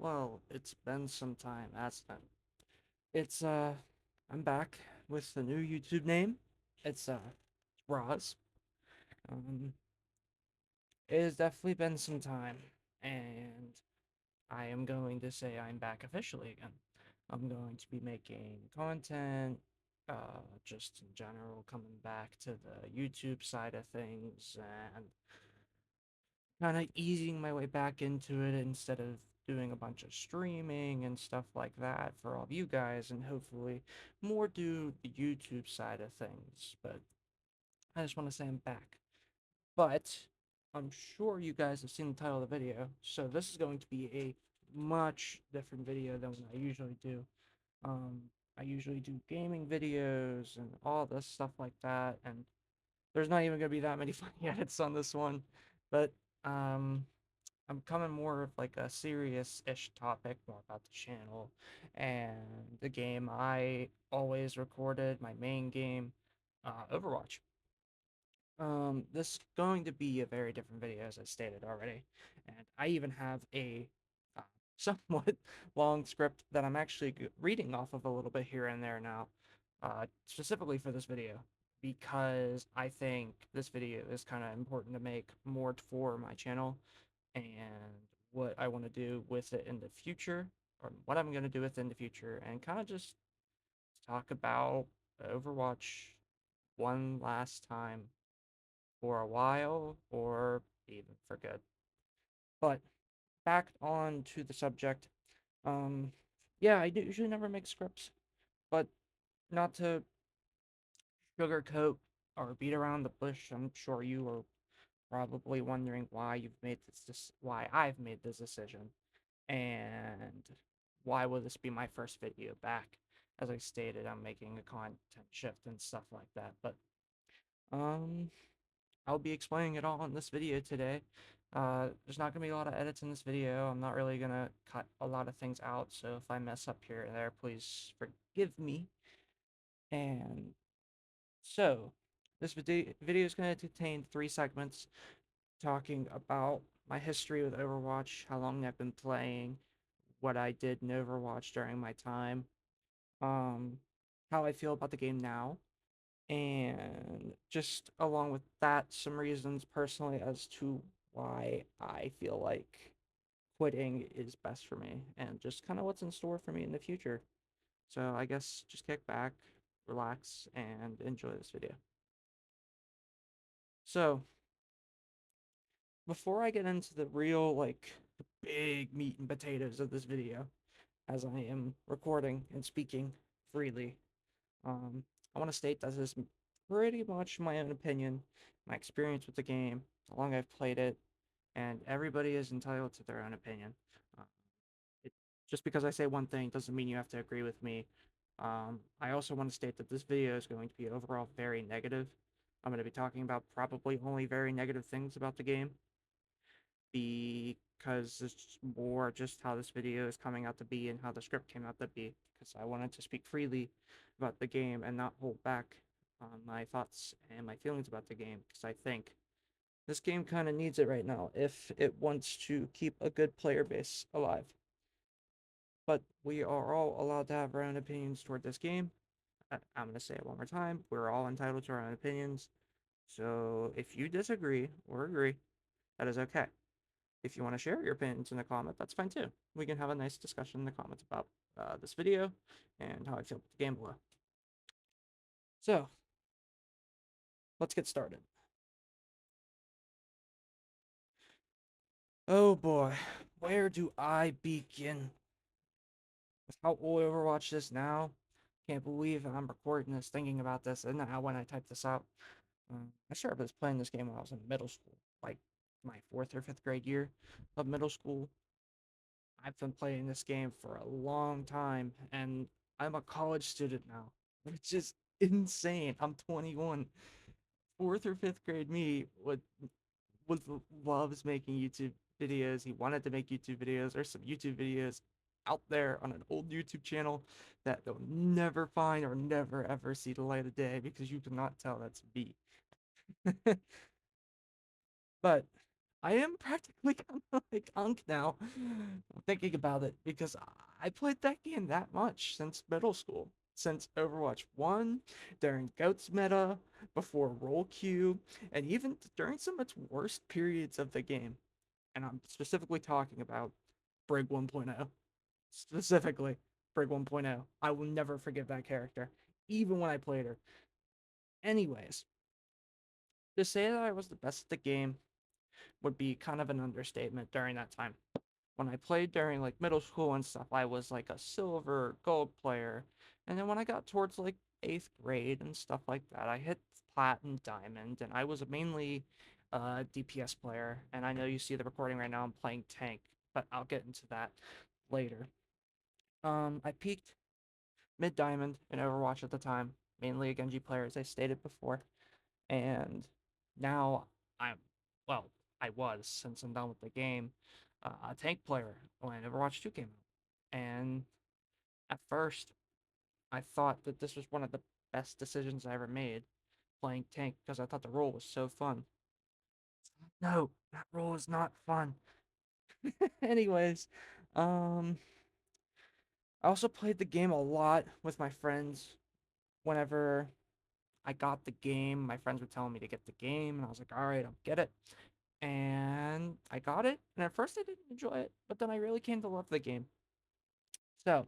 Well, it's been some time, hasn't it? It's I'm back with the new YouTube name. It's Roz. Um, it has definitely been some time, and I am going to say I'm back officially again. I'm going to be making content, just in general, coming back to the YouTube side of things, and kind of easing my way back into it instead of doing a bunch of streaming and stuff like that for all of you guys, and hopefully more do the YouTube side of things. But I just want to say I'm back. But I'm sure you guys have seen the title of the video, so this is going to be a much different video than what I usually do. Um, I usually do gaming videos and all this stuff like that, and there's not even gonna be that many funny edits on this one. But um, I'm coming more of like a serious-ish topic, more about the channel and the game I always recorded, my main game, Overwatch. This is going to be a very different video, as I stated already, and I even have a uh, somewhat long script that I'm actually reading off of a little bit here and there now, specifically for this video, because I think this video is kind of important to make more for my channel and what I want to do with it in the future, or what I'm going to do with it in the future, and kind of just talk about Overwatch one last time for a while, or even for good. But back on to the subject. Um, yeah, I do usually never make scripts, but not to sugarcoat or beat around the bush. I'm sure you are probably wondering why why I've made this decision. And why will this be my first video back? As I stated, I'm making a content shift and stuff like that. But um, I'll be explaining it all in this video today. There's not gonna be a lot of edits in this video. I'm not really gonna cut a lot of things out, so if I mess up here and there, please forgive me. And so, this video is gonna contain 3 segments talking about my history with Overwatch, how long I've been playing, what I did in Overwatch during my time, um, how I feel about the game now, and just along with that, some reasons personally as to why I feel like quitting is best for me, and just kind of what's in store for me in the future. So I guess just kick back, relax, and enjoy this video. So, before I get into the real, like, the big meat and potatoes of this video, as I am recording and speaking freely, Um, I want to state that this is pretty much my own opinion, my experience with the game, how long I've played it, and everybody is entitled to their own opinion. Uh, it, just because I say one thing doesn't mean you have to agree with me. I also want to state that this video is going to be overall very negative. I'm going to be talking about probably only very negative things about the game because it's more just how this video is coming out to be and how the script came out to be. Because I wanted to speak freely about the game and not hold back on my thoughts and my feelings about the game. Because I think this game kind of needs it right now if it wants to keep a good player base alive. But we are all allowed to have our own opinions toward this game. I'm going to say it one more time. We're all entitled to our own opinions. So if you disagree or agree, that is okay. If you want to share your opinions in the comment, that's fine too. We can have a nice discussion in the comments about this video and how I feel about the game below. So, let's get started. Oh boy, where do I begin? With how old Overwatch is now, can't believe I'm recording this, thinking about this, and now when I type this out. I started playing this game when I was in middle school, like my 4th or 5th grade year of middle school. I've been playing this game for a long time, and I'm a college student now, which is insane. I'm 21. 4th or 5th grade me would loves making YouTube videos. He wanted to make YouTube videos. There's some YouTube videos out there on an old YouTube channel that they'll never find or never ever see the light of day because you cannot tell that's me. But I am practically kind of like Unk now, thinking about it, because I played that game that much since middle school, since Overwatch 1, during GOATS meta, before roll queue, and even during some of its worst periods of the game. And I'm specifically talking about Brig 1.0. Specifically, Brig 1.0. I will never forgive that character, even when I played her. Anyways, to say that I was the best at the game would be kind of an understatement during that time. When I played during like middle school and stuff, I was like a silver, gold player. And then when I got towards like eighth grade and stuff like that, I hit platinum, diamond, and I was mainly a DPS player. And I know you see the recording right now, I'm playing tank, but I'll get into that later. I peaked mid diamond in Overwatch at the time, mainly a Genji player, as I stated before. And now I'm, well, I was, since I'm done with the game, a tank player when Overwatch 2 came out. And at first, I thought that this was one of the best decisions I ever made, playing tank, because I thought the role was so fun. No, that role is not fun. Anyways, um, I also played the game a lot with my friends. Whenever I got the game, my friends were telling me to get the game, and I was like, all right, I'll get it. And I got it. And at first I didn't enjoy it, but then I really came to love the game. So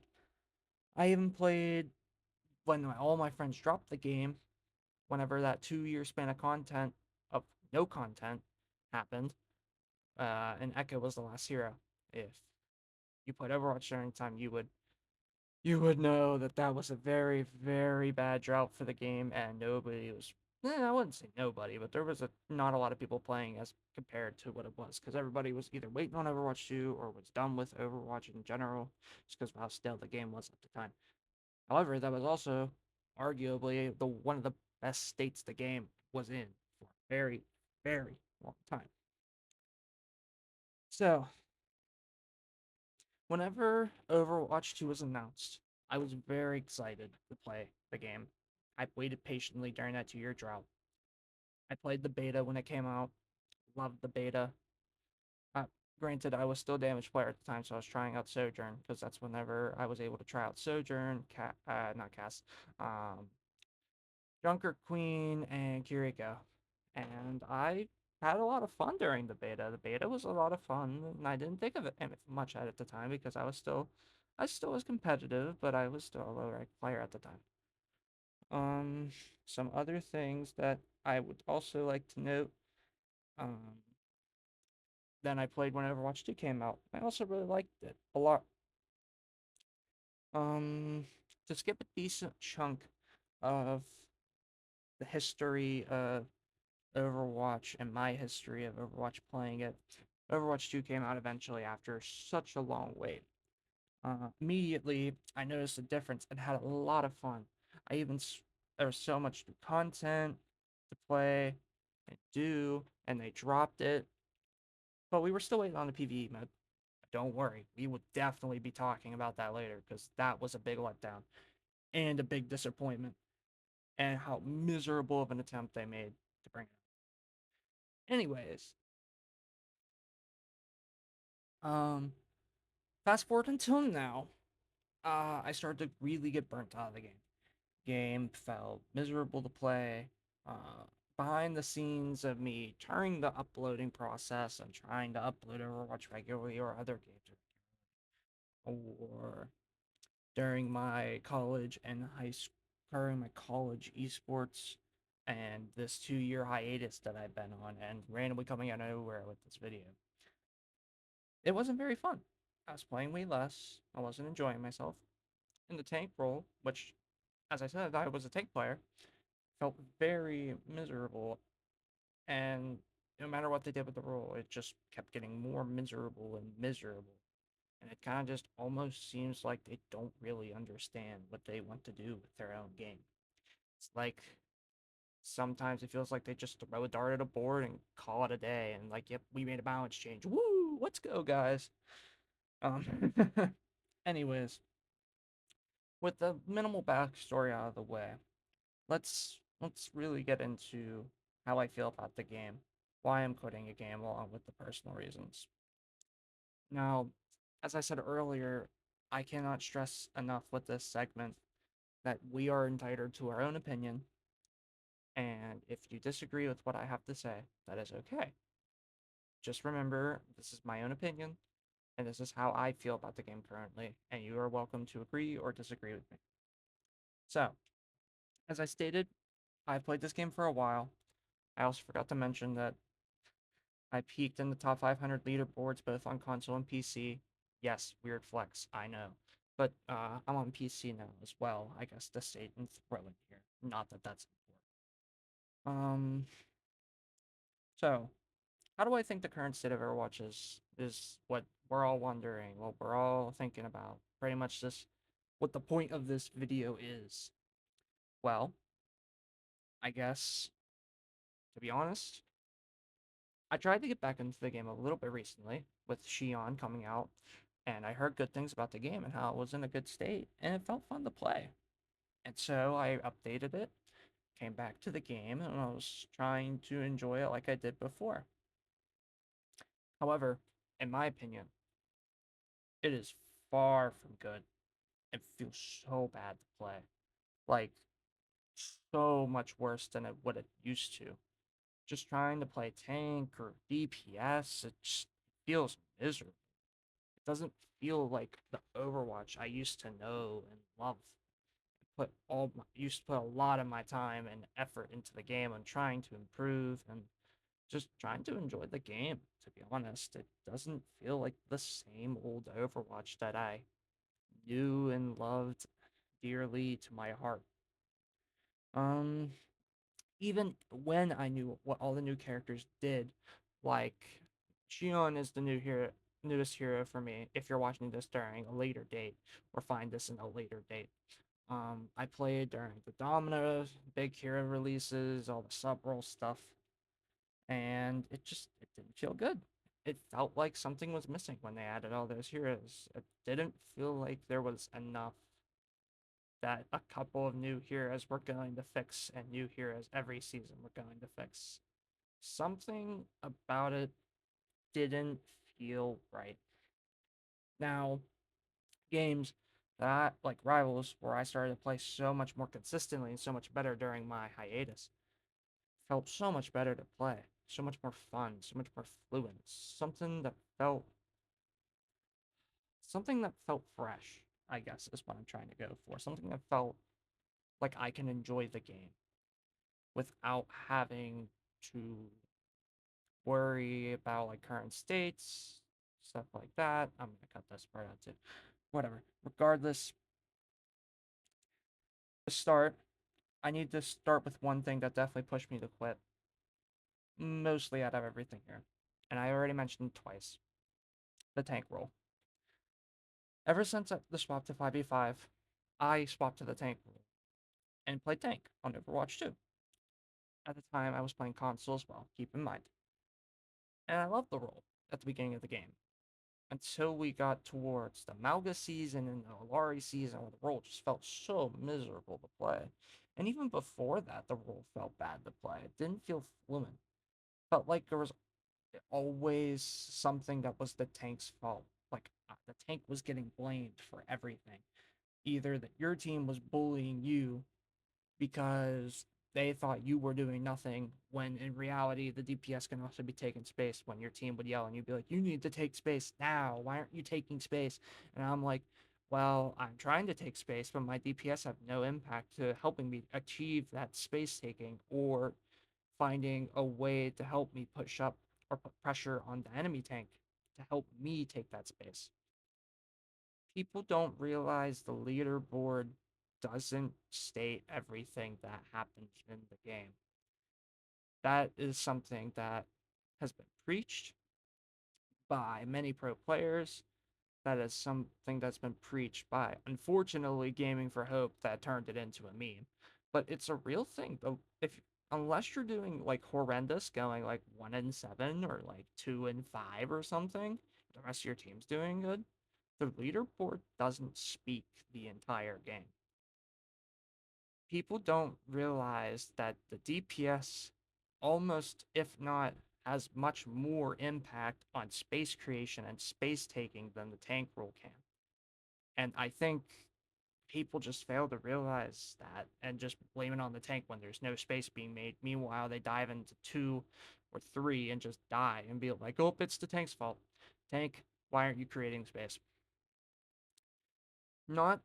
I even played when all my friends dropped the game. Whenever that 2 year span of content of no content happened, and Echo was the last hero. If you played Overwatch during time, you would know that that was a very, very bad drought for the game, and nobody was. I wouldn't say nobody, but there was not a lot of people playing as compared to what it was, because everybody was either waiting on Overwatch 2 or was done with Overwatch in general, just because of how stale the game was at the time. However, that was also arguably the one of the best states the game was in for a very, very long time. So, whenever Overwatch 2 was announced, I was very excited to play the game. I waited patiently during that 2 year drought. I played the beta when it came out, loved the beta. Uh, Granted, I was still damage player at the time, so I was trying out Sojourn because that's whenever I was able to try out Sojourn, not Cass, um, Junker Queen, and Kiriko. And I had a lot of fun during the beta. The beta was a lot of fun, and I didn't think of it much at the time because I still was competitive, but I was still a low rank player at the time. Um, some other things that I would also like to note. Um, then I played when Overwatch 2 came out. I also really liked it a lot. Um, to skip a decent chunk of the history of Overwatch and my history of Overwatch playing it, Overwatch 2 came out eventually after such a long wait. Immediately, I noticed a difference and had a lot of fun. I even there was so much new content to play and do, and they dropped it. But we were still waiting on the PvE mode. Don't worry, we will definitely be talking about that later because that was a big letdown and a big disappointment, and how miserable of an attempt they made to bring it up. Anyways, um, fast forward until now, I started to really get burnt out of the game. Game felt miserable to play. Uh, Behind the scenes of me during the uploading process and trying to upload Overwatch regularly or other games, or during my college and high school, during my college esports, and this 2 year hiatus that I've been on, and randomly coming out of nowhere with this video. It wasn't very fun. I was playing way less. I wasn't enjoying myself. In the tank role, which, as I said, I was a tank player, felt very miserable. And no matter what they did with the role, it just kept getting more miserable and miserable. And it kind of just almost seems like they don't really understand what they want to do with their own game. It's like sometimes it feels like they just throw a dart at a board and call it a day. And like, yep, we made a balance change. Woo! Let's go, guys. Um. Anyways, with the minimal backstory out of the way, let's really get into how I feel about the game. why I'm quitting a game along with the personal reasons. Now, as I said earlier, I cannot stress enough with this segment that we are entitled to our own opinion, and if you disagree with what I have to say, that is okay. Just remember, this is my own opinion, and this is how I feel about the game currently, and you are welcome to agree or disagree with me. So, as I stated, I played this game for a while. I also forgot to mention that I peaked in the top 500 leaderboards both on console and PC. Yes, weird flex, I know. But I'm on PC now as well, I guess, to state and throw in here. Not that that's important. So, how do I think the current state of Overwatch is what we're all wondering, what we're all thinking about. Pretty much this, what the point of this video is. Well, I guess, to be honest, I tried to get back into the game a little bit recently with Xion coming out, and I heard good things about the game and how it was in a good state, and it felt fun to play. And so I updated it, came back to the game, and I was trying to enjoy it like I did before. However, in my opinion, it is far from good. It feels so bad to play. Like, so much worse than what it used to. Just trying to play tank or DPS, it just feels miserable. It doesn't feel like the Overwatch I used to know and love. Used to put a lot of my time and effort into the game and trying to improve and just trying to enjoy the game. To be honest, it doesn't feel like the same old Overwatch that I knew and loved dearly to my heart. Um, Even when I knew what all the new characters did, like Xion is the newest hero for me. If you're watching this during a later date or find this in a later date, I played during the Domino big hero releases, all the sub roll stuff, and it didn't feel good. It felt like something was missing when they added all those heroes. It didn't feel like there was enough that a couple of new heroes were going to fix, and new heroes every season were going to fix. Something about it didn't feel right. Now, games that like Rivals, where I started to play so much more consistently and so much better during my hiatus, felt so much better to play, so much more fun, so much more fluent. Something that felt fresh, I guess is what I'm trying to go for. Something that felt like I can enjoy the game without having to worry about like current states, stuff like that. I'm gonna cut this part out too. Whatever. Regardless, to start, I need to start with one thing that definitely pushed me to quit, mostly out of everything here. And I already mentioned it twice, the tank role. Ever since the swap to 5v5, I swapped to the tank role and played tank on Overwatch 2. At the time, I was playing console as well, keep in mind. And I loved the role at the beginning of the game, until we got towards the Malga season and the Alari season where the role just felt so miserable to play. And even before that, the role felt bad to play. It didn't feel fluent. Felt like there was always something that was the tank's fault. Like the tank was getting blamed for everything. Either that your team was bullying you because they thought you were doing nothing when in reality the DPS can also be taking space when your team would yell and you'd be like, you need to take space now. Why aren't you taking space? And I'm like, well, I'm trying to take space, but my DPS have no impact to helping me achieve that space taking or finding a way to help me push up or put pressure on the enemy tank to help me take that space. People don't realize the leaderboard doesn't state everything that happens in the game. That is something that has been preached by many pro players. That is something that's been preached by, unfortunately, Gaming for Hope that turned it into a meme. But it's a real thing, though. If unless you're doing like horrendous, going like 1-7 or like 2-5 or something, the rest of your team's doing good. The leaderboard doesn't speak the entire game. People don't realize that the DPS almost, if not has much more impact on space creation and space taking than the tank rule can. And I think people just fail to realize that and just blame it on the tank when there's no space being made. Meanwhile, they dive into two or three and just die and be like, oh, it's the tank's fault. Tank, why aren't you creating space? Not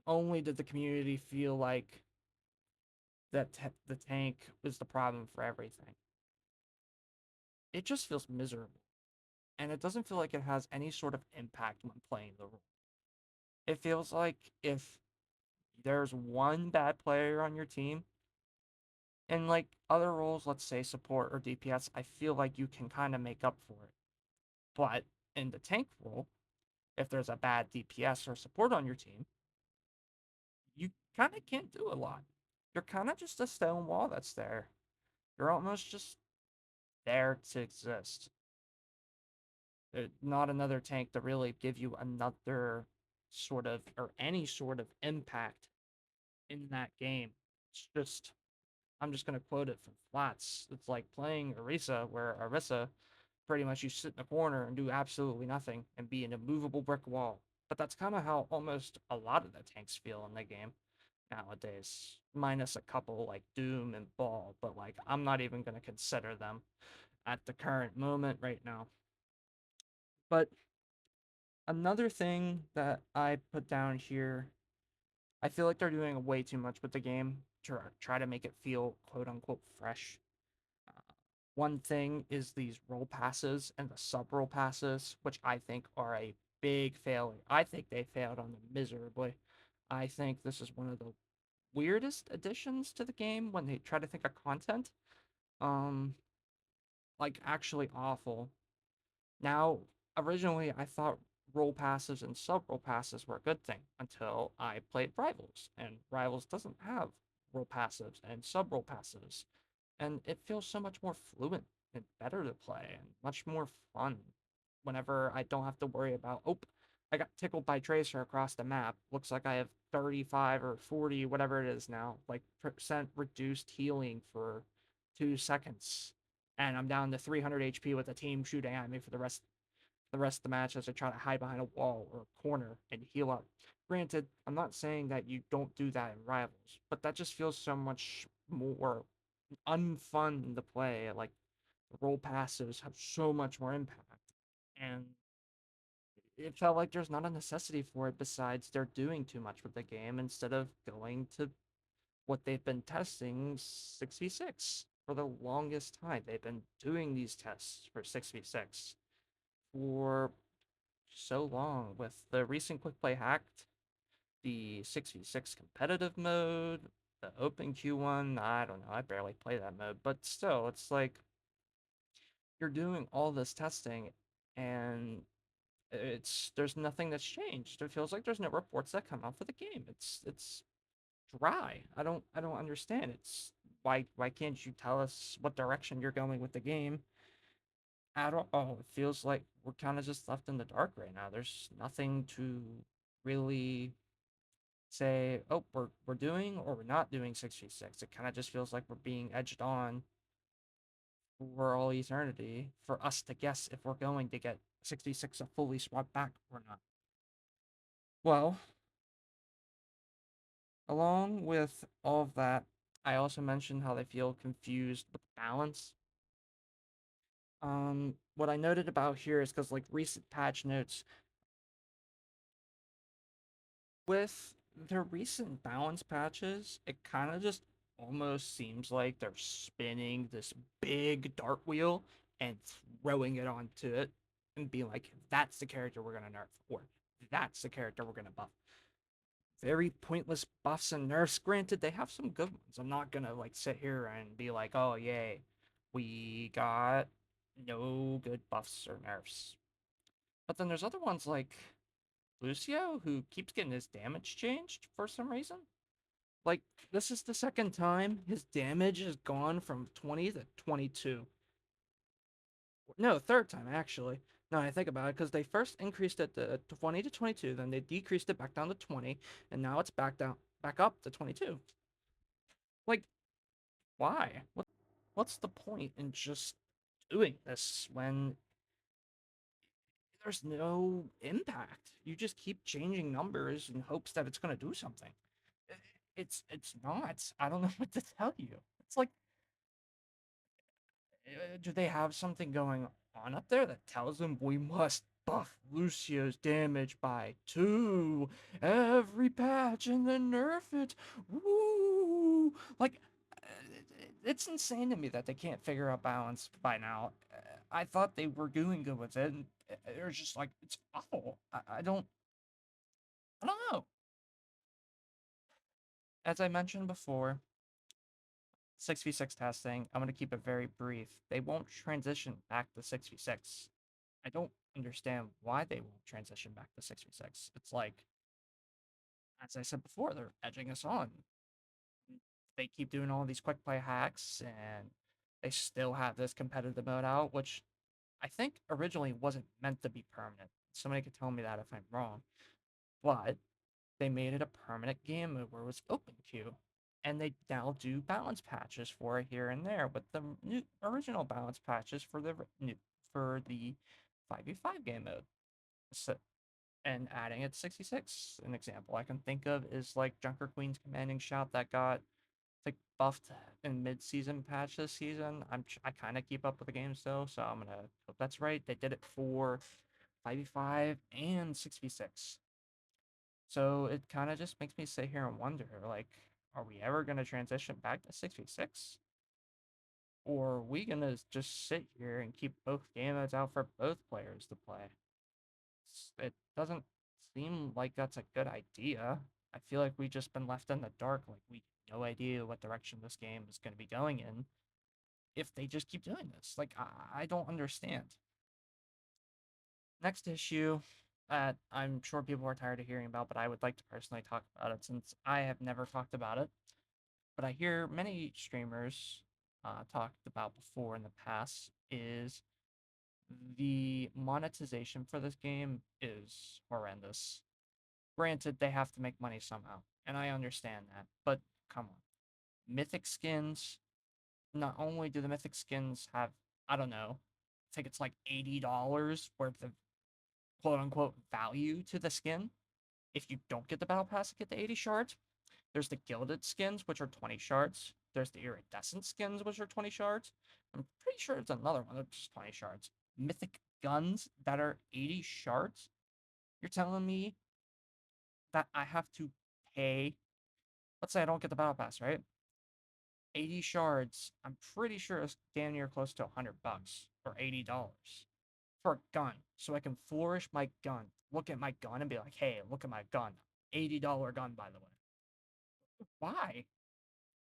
only did the community feel like that the tank was the problem for everything, it just feels miserable. And it doesn't feel like it has any sort of impact when playing the role. It feels like if there's one bad player on your team, in like other roles, let's say support or DPS, I feel like you can kind of make up for it. But in the tank role, if there's a bad DPS or support on your team, you kind of can't do a lot. You're kind of just a stone wall that's there. You're almost just there to exist. Not another tank to really give you another sort of or any sort of impact in that game. It's just I'm just gonna quote it from Flats. It's like playing Orisa, where Orisa pretty much you sit in a corner and do absolutely nothing and be an immovable brick wall. But that's kind of how almost a lot of the tanks feel in the game nowadays, minus a couple like Doom and Ball. But like I'm not even gonna consider them at the current moment right now. But another thing that I put down here, I feel like they're doing way too much with the game to try to make it feel quote unquote fresh. Uh, One thing is these role passes and the sub role passes, which I think are a big failure. I think they failed on them miserably. I think this is one of the weirdest additions to the game when they try to think of content. Um, like actually awful. Now, originally, I thought role passes and sub role passes were a good thing until I played Rivals, and Rivals doesn't have role passives and sub role passives, and it feels so much more fluent and better to play and much more fun whenever I don't have to worry about, oh, I got tickled by Tracer across the map. Looks like I have 35 or 40, whatever it is now, like percent reduced healing for 2 seconds. And I'm down to 300 HP with a team shooting at me for the rest of the match as I try to hide behind a wall or a corner and heal up. Granted, I'm not saying that you don't do that in Rivals, but that just feels so much more unfun to play. Like role passives have so much more impact, and it felt like there's not a necessity for it besides they're doing too much with the game instead of going to what they've been testing 6v6 for the longest time. They've been doing these tests for 6v6 for so long with the recent quick play hacked, the 6v6 competitive mode, the open Q1. I don't know, I barely play that mode, but still, it's like you're doing all this testing and there's nothing that's changed. It feels like there's no reports that come out for the game. It's dry. I don't understand. It's why can't you tell us what direction you're going with the game at all? Oh, it feels like we're kind of just left in the dark right now. There's nothing to really say, oh, we're doing or we're not doing 6v6. It kind of just feels like we're being edged on for all eternity for us to guess if we're going to get 66 a fully swapped back or not. Well, along with all of that, I also mentioned how they feel confused with balance. What I noted about here is because like recent patch notes with their recent balance patches, it kind of just almost seems like they're spinning this big dart wheel and throwing it onto it and being like, that's the character we're gonna nerf, or that's the character we're gonna buff. Very pointless buffs and nerfs. Granted, they have some good ones. I'm not gonna like sit here and be like, oh yay, we got no good buffs or nerfs. But then there's other ones like Lucio who keeps getting his damage changed for some reason. Like this is the second time his damage has gone from 20 to 22. No, third time actually. Now I think about it, because they first increased it to 20 to 22, then they decreased it back down to 20, and now it's back up to 22. Like, why? What's the point in just doing this when there's no impact. You just keep changing numbers in hopes that it's going to do something. It's not. I don't know what to tell you. It's like, do they have something going on up there that tells them we must buff Lucio's damage by 2 every patch and then nerf it? Woo! Like, it's insane to me that they can't figure out balance by now. I thought they were doing good with it, and they're just like, it's awful. I don't know. As I mentioned before, 6v6 testing, I'm going to keep it very brief. They won't transition back to 6v6. I don't understand why they won't transition back to 6v6. It's like, as I said before, they're edging us on. They keep doing all these quick play hacks, and they still have this competitive mode out, which I think originally wasn't meant to be permanent. Somebody could tell me that if I'm wrong. But they made it a permanent game mode where it was open queue. And they now do balance patches for it here and there, but the new original balance patches for the 5v5 game mode. So, and adding it to 66. An example I can think of is like Junker Queen's commanding shout that got like buffed in mid-season patch this season. I kind of keep up with the game still, so I'm gonna hope that's right. They did it for 5v5 and 6v6. So it kind of just makes me sit here and wonder, like, are we ever gonna transition back to 6v6? Or are we gonna just sit here and keep both game modes out for both players to play? It doesn't seem like that's a good idea. I feel like we've just been left in the dark, like we have no idea what direction this game is going to be going in if they just keep doing this. Like, I don't understand. Next issue that I'm sure people are tired of hearing about, but I would like to personally talk about it since I have never talked about it. But I hear many streamers talked about before in the past is the monetization for this game is horrendous. Granted, they have to make money somehow, and I understand that, but come on. Mythic skins, not only do the mythic skins have, I don't know, I think it's like $80 worth of quote unquote value to the skin. If you don't get the battle pass to get the 80 shards, there's the gilded skins, which are 20 shards. There's the iridescent skins, which are 20 shards. I'm pretty sure it's another one that's just 20 shards. Mythic guns that are 80 shards. You're telling me that I have to pay, let's say I don't get the battle pass, right? 80 shards, I'm pretty sure it's damn near close to $100 or $80 for a gun. So I can flourish my gun, look at my gun and be like, hey, look at my gun. $80 gun, by the way. Why?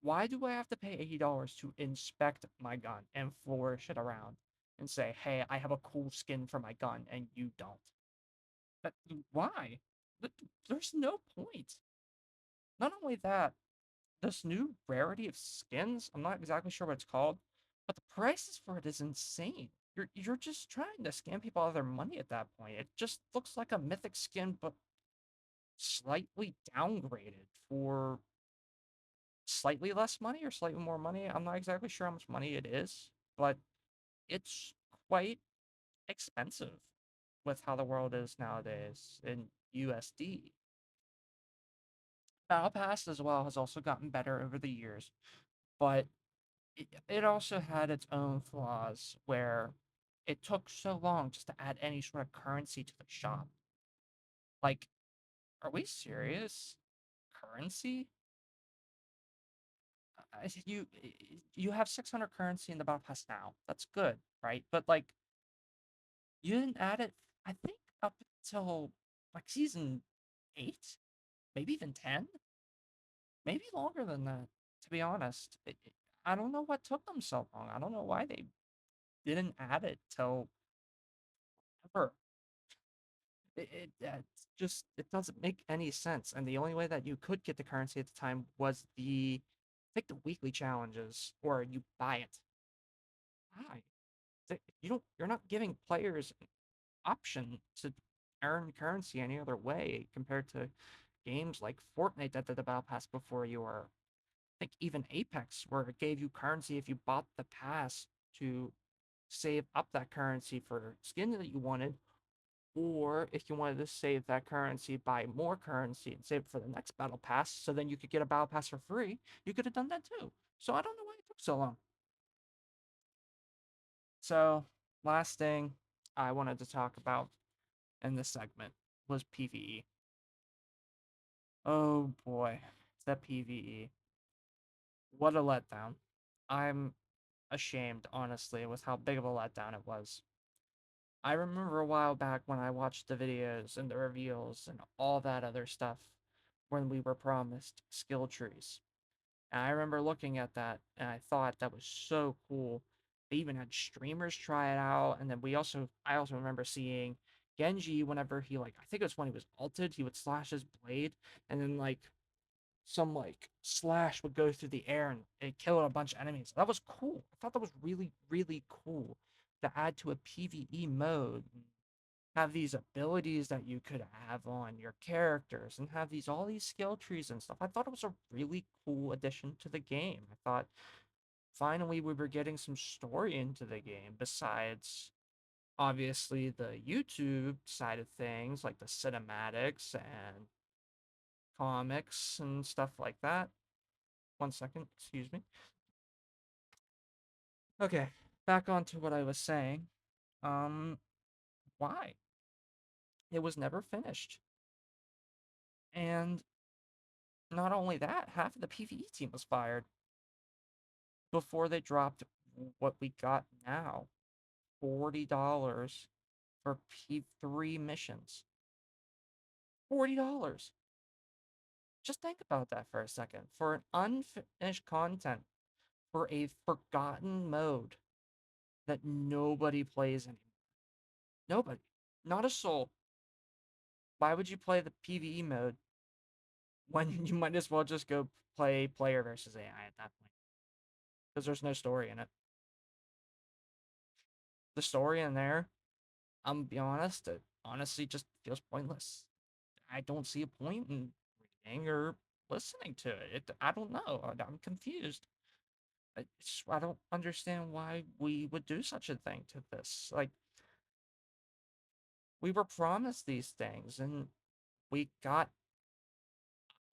Why do I have to pay $80 to inspect my gun and flourish it around and say, hey, I have a cool skin for my gun and you don't? That, why? There's no point. Not only that, this new rarity of skins, I'm not exactly sure what it's called, but the prices for it is insane. You're just trying to scam people out of their money at that point. It just looks like a mythic skin, but slightly downgraded for slightly less money or slightly more money. I'm not exactly sure how much money it is, but it's quite expensive with how the world is nowadays in USD. Battle Pass as well has also gotten better over the years, but it also had its own flaws where it took so long just to add any sort of currency to the shop. Like, are we serious? Currency? You have 600 currency in the battle pass now. That's good, right? But like, you didn't add it. I think up until like season 8, maybe even 10, maybe longer than that. To be honest, I don't know what took them so long. I don't know why they didn't add it till ever. It's just it doesn't make any sense. And the only way that you could get the currency at the time was I think the weekly challenges, or you buy it. Why? You're not giving players an option to earn currency any other way compared to games like Fortnite that did the battle pass before you, or I think even Apex, where it gave you currency if you bought the pass to save up that currency for skin that you wanted, or if you wanted to save that currency, buy more currency and save it for the next battle pass, so then you could get a battle pass for free, you could have done that too. So I don't know why it took so long. So, last thing I wanted to talk about in this segment was PvE. Oh boy, that PvE. What a letdown. I'm ashamed, honestly, with how big of a letdown it was. I remember a while back when I watched the videos and the reveals and all that other stuff when we were promised skill trees. And I remember looking at that and I thought that was so cool. They even had streamers try it out, and then I also remember seeing Genji whenever he like I think it was when he was ulted, he would slash his blade and then like some like slash would go through the air and it killed a bunch of enemies. That was cool. I thought that was really, really cool to add to a PvE mode. Have these abilities that you could have on your characters and have these all these skill trees and stuff. I thought it was a really cool addition to the game. I thought finally we were getting some story into the game besides obviously the YouTube side of things like the cinematics and comics and stuff like that. One second, excuse me. Okay, back on to what I was saying. Um, why? It was never finished. And not only that, half of the PvE team was fired before they dropped what we got now, $40 for P3 missions. $40. Just think about that for a second. For an unfinished content, for a forgotten mode that nobody plays anymore. Nobody. Not a soul. Why would you play the PvE mode when you might as well just go play player versus AI at that point? Because there's no story in it. The story in there, I'm gonna be honest, it honestly just feels pointless. I don't see a point in reading or listening to it. I don't know. I'm confused. I don't understand why we would do such a thing to this. Like, we were promised these things and we got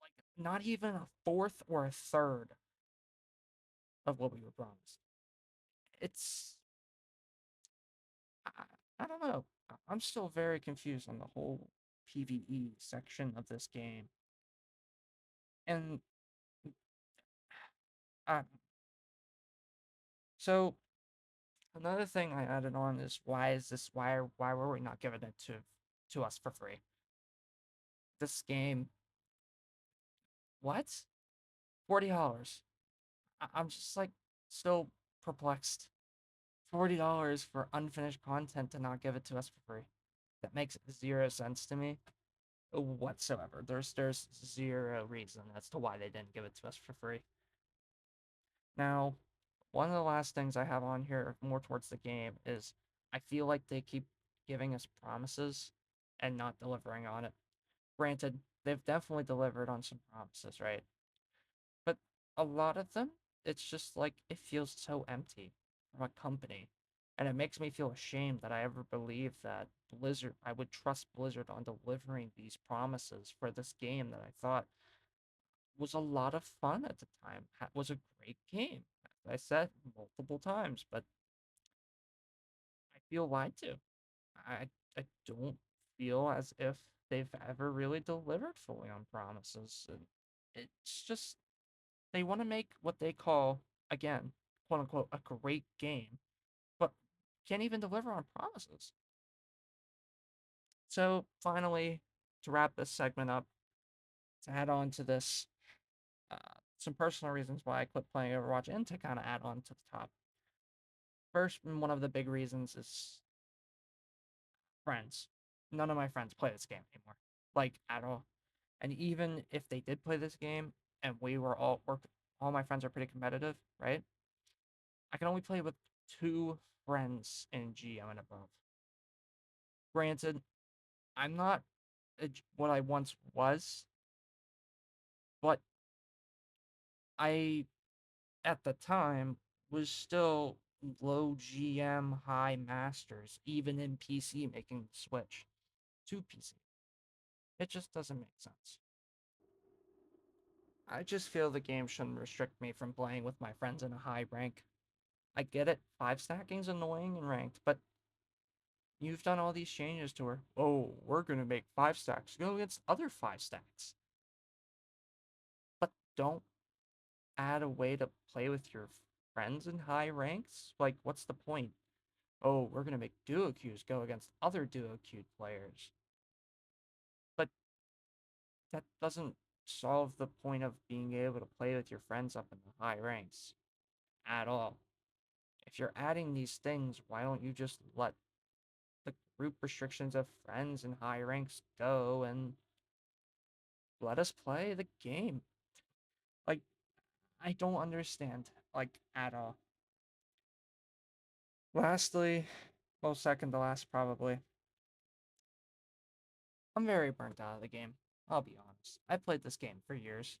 like not even a fourth or a third of what we were promised. It's I, I don't know. I'm still very confused on the whole PvE section of this game. And uh, so another thing I added on is why were we not giving it to us for free? This game, what? $40. I'm just like still perplexed. $40 for unfinished content to not give it to us for free. That makes zero sense to me whatsoever. There's zero reason as to why they didn't give it to us for free. Now, one of the last things I have on here more towards the game is I feel like they keep giving us promises and not delivering on it. Granted, they've definitely delivered on some promises, right? But a lot of them, it's just like it feels so empty from a company. And it makes me feel ashamed that I ever believed that I would trust Blizzard on delivering these promises for this game that I thought was a lot of fun at the time. Was a great game. As I said multiple times, but I feel lied to. I I don't feel as if they've ever really delivered fully on promises. And it's just they want to make what they call again, quote unquote, a great game, but can't even deliver on promises. So finally, to wrap this segment up, to add on to this, some personal reasons why I quit playing Overwatch, and to kind of add on to the top. First, and one of the big reasons is friends. None of my friends play this game anymore, like at all. And even if they did play this game, and all my friends are pretty competitive, right? I can only play with two friends in GM and above. Granted, I'm not what I once was, but I at the time was still low GM, high masters, even in PC, making the switch to PC. It just doesn't make sense. I just feel the game shouldn't restrict me from playing with my friends in a high rank. I get it, 5 stacking's annoying and ranked, but you've done all these changes to her. Oh, we're gonna make 5 stacks go against other 5 stacks. But don't add a way to play with your friends in high ranks? Like, what's the point? Oh, we're gonna make duo queues go against other duo queued players. But that doesn't solve the point of being able to play with your friends up in the high ranks at all. If you're adding these things, why don't you just let the group restrictions of friends in high ranks go and let us play the game? Like, I don't understand, like, at all. Lastly, well, second to last, probably, I'm very burnt out of the game. I'll be honest. I played this game for years.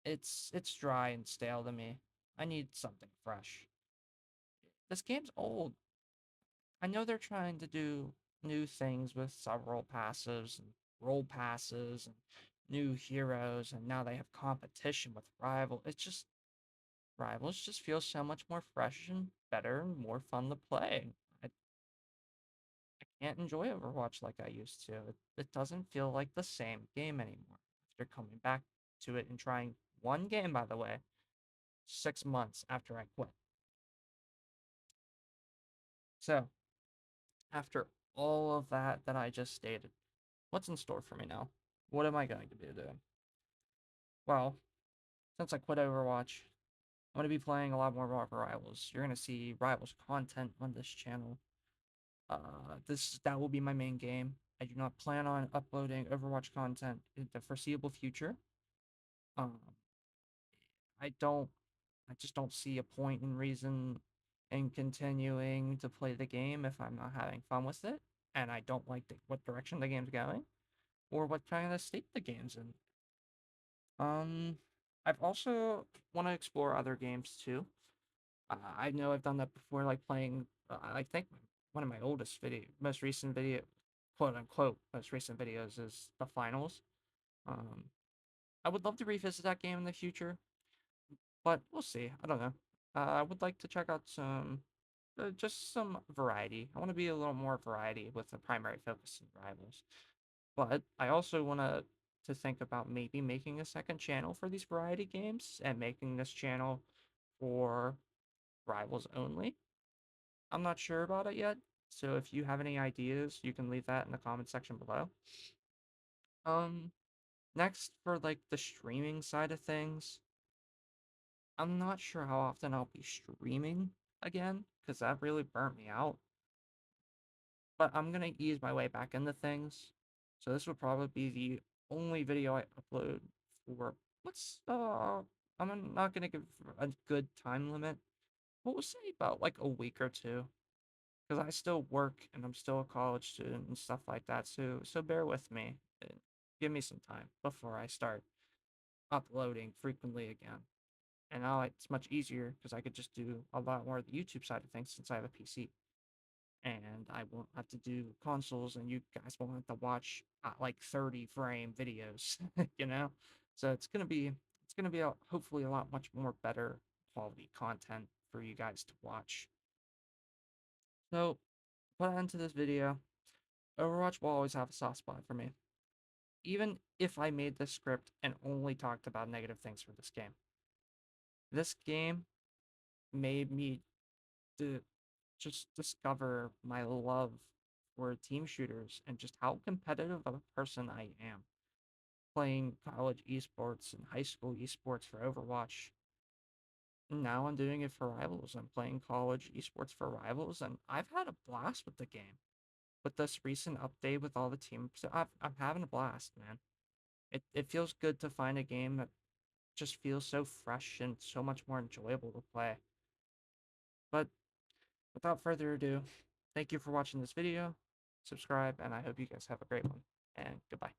It's dry and stale to me. I need something fresh. This game's old. I know they're trying to do new things with several passives and role passes and new heroes, and now they have competition with Rivals just feels so much more fresh and better and more fun to play. I can't enjoy Overwatch like I used to. It doesn't feel like the same game anymore. After coming back to it and trying one game, by the way, 6 months after I quit. So, after all of that I just stated, what's in store for me now? What am I going to be doing? Well, since I quit Overwatch, I'm going to be playing a lot more Rivals. You're going to see Rivals content on this channel. That will be my main game. I do not plan on uploading Overwatch content in the foreseeable future. Um, I don't. I just don't see a point and reason in continuing to play the game if I'm not having fun with it, and I don't like what direction the game's going, or what kind of state the game's in. Um, I've also want to explore other games too. I know I've done that before, like playing. I think one of my most recent video, quote unquote, most recent videos is the finals. Um, I would love to revisit that game in the future, but we'll see. I don't know. I would like to check out just some variety. I want to be a little more variety with the primary focus in Rivals. But I also want to think about maybe making a second channel for these variety games and making this channel for Rivals only. I'm not sure about it yet, so if you have any ideas, you can leave that in the comment section below. Um, Next, for like the streaming side of things, I'm not sure how often I'll be streaming again, because that really burnt me out. But I'm gonna ease my way back into things. So this would probably be the only video I upload for I'm not gonna give a good time limit. What we'll say about like a week or two. Because I still work and I'm still a college student and stuff like that. So bear with me. Give me some time before I start uploading frequently again. And now it's much easier because I could just do a lot more of the YouTube side of things since I have a PC. And I won't have to do consoles, and you guys won't have to watch like 30 frame videos, you know. So it's gonna be hopefully a lot much more better quality content for you guys to watch. So put an end to this video. Overwatch will always have a soft spot for me, even if I made this script and only talked about negative things for this game. This game made me to just discover my love for team shooters and just how competitive of a person I am. Playing college esports and high school esports for Overwatch. Now I'm doing it for Rivals. I'm playing college esports for Rivals, and I've had a blast with the game. With this recent update with all the teams, I'm having a blast, man. It feels good to find a game that just feels so fresh and so much more enjoyable to play. But without further ado, thank you for watching this video, subscribe, and I hope you guys have a great one, and goodbye.